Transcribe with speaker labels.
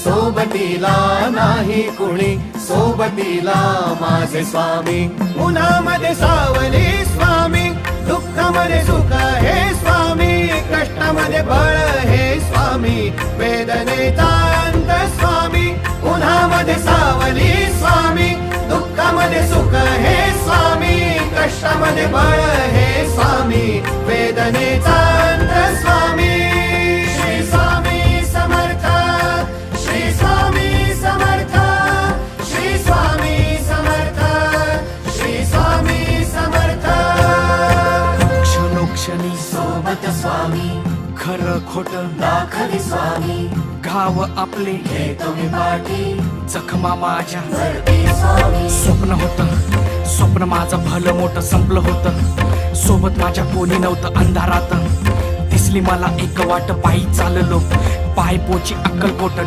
Speaker 1: सोबतीला नाही कुणी, सोबतीला माझे स्वामी. उन्हामध्ये सावली स्वामी, दुःखामध्ये सुख हे स्वामी, कष्टामध्ये बळ हे स्वामी, वेदनेचा अंत स्वामी. उन्हामध्ये सावली स्वामी, दुःखामध्ये सुख हे स्वामी, कष्टामध्ये बळ हे स्वामी, वेदनेचा अंत स्वामी. श्री स्वामी समर्थ, श्री स्वामी समर्थ, श्री स्वामी समर्थ, श्री स्वामी समर्थ.
Speaker 2: क्षणोक्षणी
Speaker 1: सोबत स्वामी,
Speaker 2: खरं खोट
Speaker 1: दाखली स्वामी,
Speaker 2: गाव आपले
Speaker 1: हे तुम्ही पाठी
Speaker 2: जखमा माझ्या.
Speaker 1: भरती स्वामी.
Speaker 2: स्वप्न होतं, स्वप्न माझं भलं मोठं संपलं होतं. सोबत माझ्या कोणी नव्हतं अंधारात. दिसली मला एक वाट, पायी चाललो पाय पोची अक्कलकोट.